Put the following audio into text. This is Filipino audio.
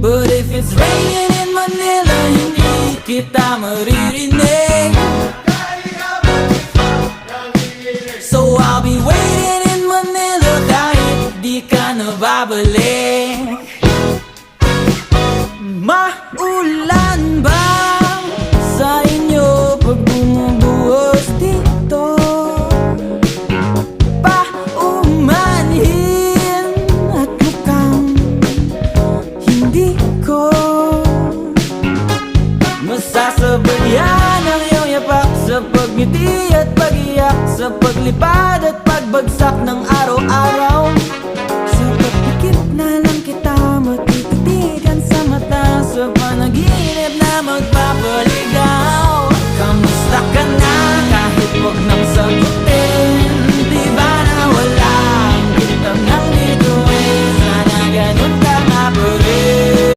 But if it's raining in Manila, hindi kita maririnig. So I'll be waiting in Manila kahit di ka na babalik. Maulan ba sa inyo pag bumubuhos dito? Paumanhin at mukhang hindi ko masasabayan ang iyong yapak sa pagngiti at pag-iyak, sa paglipad at pagbagsak ng araw-araw. Sa pagpikit na lang kita matititigan sa mata, sa panaginip na magpapalit.